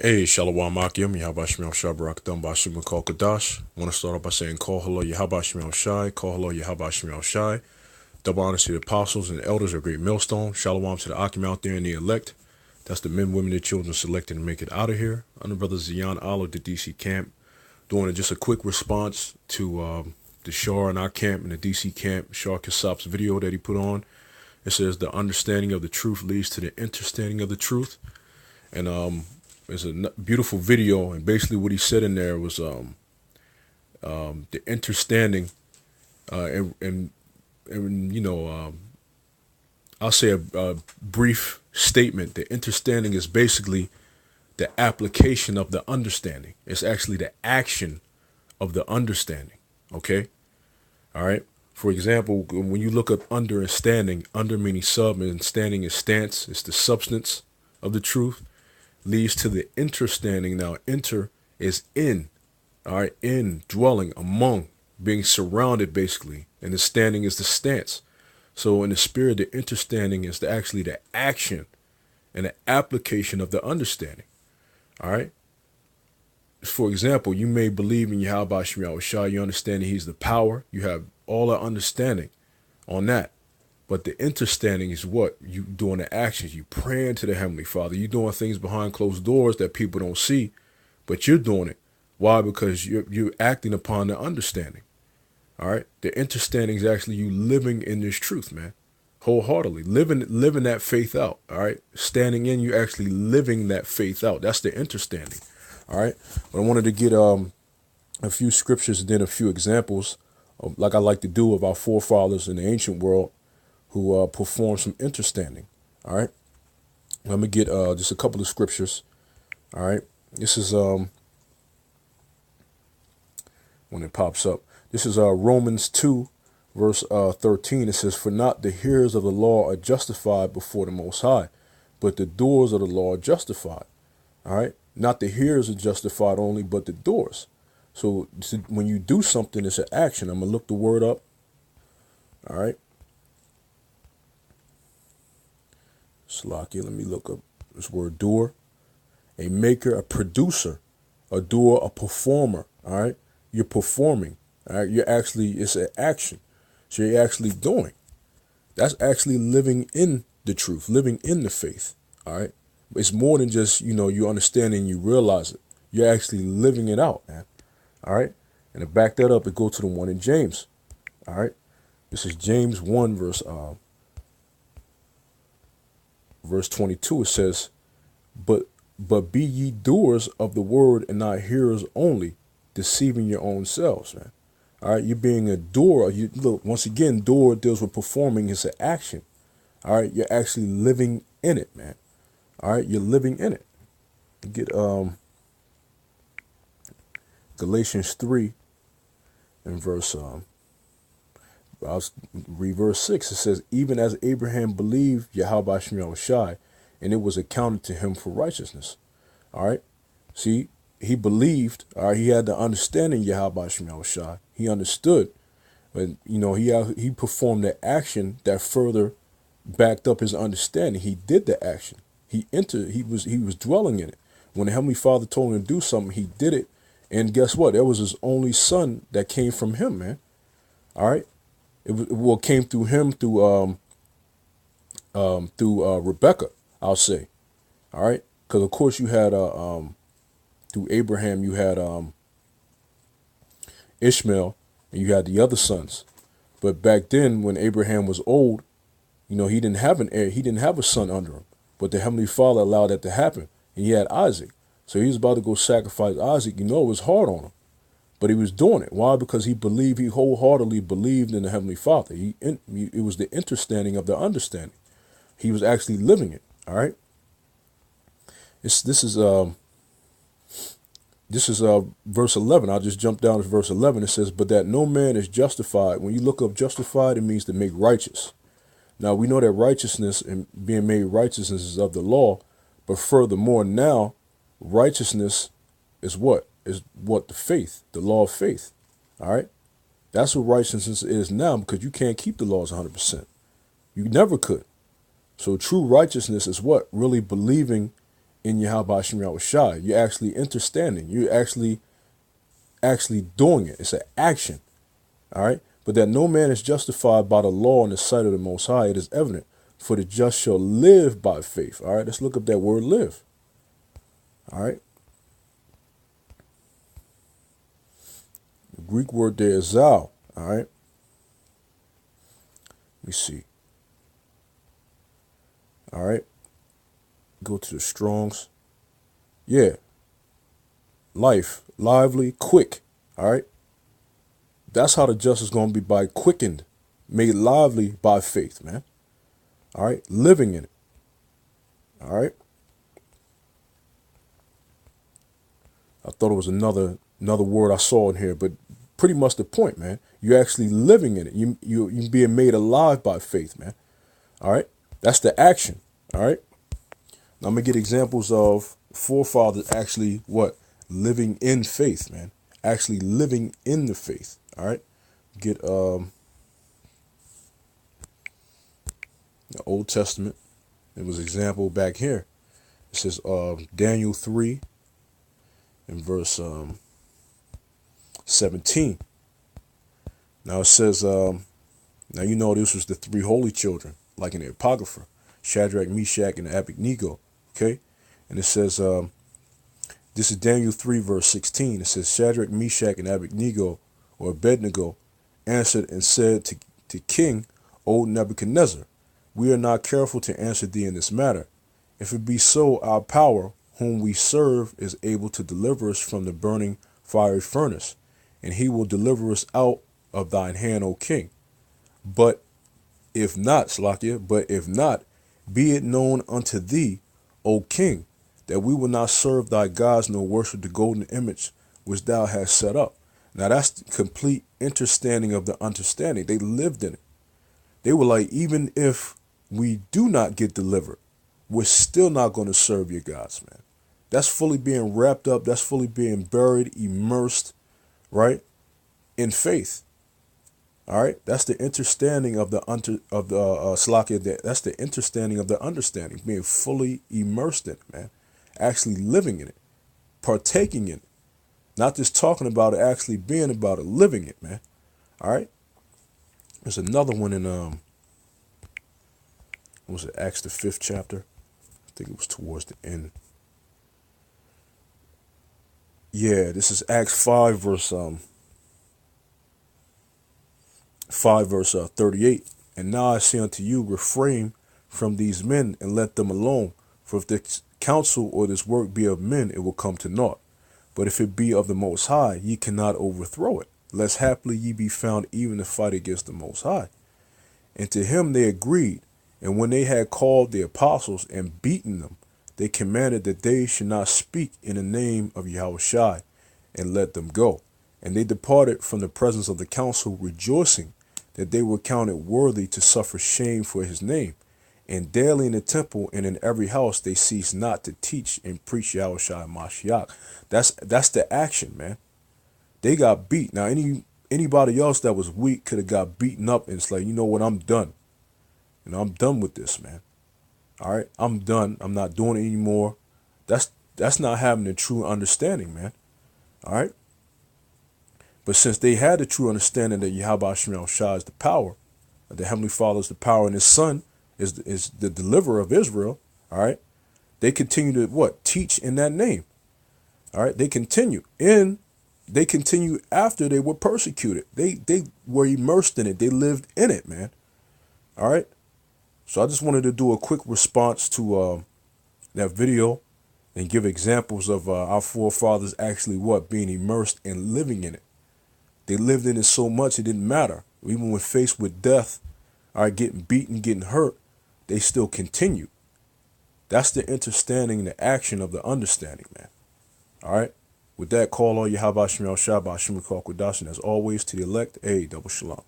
Hey, Shalom Akim, Yahabashim Shabrak Dumbashim Kal Kadash. Want to start off by saying, Call hello, Yahabashim Shai, call hello, Yahabashim Shai. Double honors to the apostles and the elders of Great Millstone. Shalom to the Akim out there and the elect. That's the men, women, and children selected to make it out of here. I'm the brother Zion Allah, the DC camp. Doing just a quick response to the Shah in our camp and the DC camp, Shah Kassab's video that he put on. It says, the understanding of the truth leads to the interstanding of the truth. And it's a beautiful video, and basically what he said in there was the interstanding, and you know, I'll say a brief statement. The interstanding is basically the application of the understanding. It's actually the action of the understanding. Okay, all right. For example, when you look up under and standing, under meaning sub and standing is stance. It's the substance of the truth. Leads to the interstanding. Now, inter is in, all right, in, dwelling, among, being surrounded, basically, and the standing is the stance. So in the spirit, the interstanding is actually the action and the application of the understanding, all right? For example, you may believe in Yahweh Shema Shai, you understand that he's the power, you have all the understanding on that. But the interstanding is what? You doing the actions. You praying to the Heavenly Father. You doing things behind closed doors that people don't see, but you're doing it. Why? Because you're acting upon the understanding. All right? The interstanding is actually you living in this truth, man. Wholeheartedly. Living that faith out. All right? Standing in, you actually living that faith out. That's the interstanding. All right? But I wanted to get a few scriptures and then a few examples, like I like to do, of our forefathers in the ancient world who perform some interstanding. All right, let me get just a couple of scriptures. All right, this is when it pops up. This is Romans 2, verse 13. It says, "For not the hearers of the law are justified before the Most High, but the doers of the law are justified." All right, not the hearers are justified only, but the doers. So when you do something, it's an action. I'm gonna look the word up. All right. Slakia, let me look up this word doer. A maker, a producer, a doer, a performer. All right. You're performing. All right. You're actually, it's an action. So you're actually doing. That's actually living in the truth, living in the faith. All right. It's more than just, you understand and you realize it. You're actually living it out, man. All right. And to back that up, it goes to the one in James. All right. This is James 1, verse 22. It says, but be ye doers of the word and not hearers only, deceiving your own selves, man. All right, you're being a doer. You look, once again, doer deals with performing. It's an action. All right, you're actually living in it, man. All right, you're living in it. Get Galatians 3 and I'll read verse 6. It says, even as Abraham believed Yahweh Shema Shai, and it was accounted to him for righteousness. All right. See, he believed. All right. He had the understanding Yahweh Shema Shai. He understood. But, he performed the action that further backed up his understanding. He did the action. He was dwelling in it. When the Heavenly Father told him to do something, he did it. And guess what? There was his only son that came from him, man. All right. It came through him through Rebecca, I'll say. All right, because of course you had through Abraham you had Ishmael and you had the other sons. But back then, when Abraham was old, he didn't have an heir. He didn't have a son under him. But the Heavenly Father allowed that to happen, and he had Isaac. So he was about to go sacrifice Isaac. It was hard on him. But he was doing it. Why? Because he wholeheartedly believed in the Heavenly Father. It was the interstanding of the understanding. He was actually living it. All right. This is verse 11. I'll just jump down to verse 11. It says, but that no man is justified. When you look up justified, it means to make righteous. Now we know that righteousness and being made righteousness is of the law. But furthermore, now righteousness is what? Is what? The faith, the law of faith. All right. That's what righteousness is now, because you can't keep the laws 100%. You never could. So true righteousness is what? Really believing in Yahweh Shem Shai. You're actually interstanding. You're actually doing it. It's an action. All right. But that no man is justified by the law in the sight of the Most High, it is evident. For the just shall live by faith. All right. Let's look up that word live. All right. The Greek word there is zal. All right. Let me see. All right. Go to the Strongs. Yeah. Life. Lively. Quick. All right. That's how the just is going to be, by quickened, made lively by faith, man. All right. Living in it. All right. I thought it was another word I saw in here, but pretty much the point, man. You're actually living in it. You being made alive by faith, man. All right. That's the action. All right. Now I'm gonna get examples of forefathers actually what? Living in faith, man. Actually living in the faith. All right. Get the Old Testament. It was example back here. It says Daniel 3 in verse 17. Now it says, now you know this was the three holy children, like in the Apocrypha, Shadrach, Meshach, and Abednego. Okay, and it says, this is Daniel 3 verse 16. It says, Shadrach, Meshach, and Abednego, or Abednego, answered and said to King, O Nebuchadnezzar, we are not careful to answer thee in this matter. If it be so, our power, whom we serve, is able to deliver us from the burning fiery furnace, and he will deliver us out of thine hand, O king. But if not, Slakia, but if not, be it known unto thee, O king, that we will not serve thy gods nor worship the golden image which thou hast set up. Now that's the complete understanding of the understanding. They lived in it. They were like, even if we do not get delivered, we're still not going to serve your gods, man. That's fully being wrapped up. That's fully being buried, immersed, right, in faith. All right, that's the understanding of the Slakia. That's the understanding of the understanding, being fully immersed in it, man. Actually living in it, partaking in it, not just talking about it, actually being about it, living it, man. All right. There's another one in what was it, Acts the 5th chapter? I think it was towards the end. Yeah, this is Acts 5 verse 38. And now I say unto you, refrain from these men and let them alone. For if the counsel or this work be of men, it will come to naught. But if it be of the Most High, ye cannot overthrow it, lest haply ye be found even to fight against the Most High. And to him they agreed. And when they had called the apostles and beaten them, they commanded that they should not speak in the name of Yahushua, and let them go. And they departed from the presence of the council, rejoicing that they were counted worthy to suffer shame for his name. And daily in the temple and in every house they ceased not to teach and preach Yahushua and Mashiach. That's the action, man. They got beat. Now anybody else that was weak could have got beaten up, and it's like, you know what, I'm done. You know, I'm done with this, man. All right, I'm done. I'm not doing it anymore. That's not having a true understanding, man. All right. But since they had the true understanding that Yahweh Shem Shah is the power, that the Heavenly Father is the power, and his Son is the deliverer of Israel, all right, they continue to what? Teach in that name. All right, they continue after they were persecuted. They were immersed in it. They lived in it, man. All right. So I just wanted to do a quick response to that video and give examples of our forefathers actually being immersed and living in it. They lived in it so much it didn't matter. Even when faced with death, all right, getting beaten, getting hurt, they still continued. That's the understanding and the action of the understanding, man. All right. With that, call all Yahweh Shem Al Shabbat Shem Qudash, and as always, to the elect, double shalom.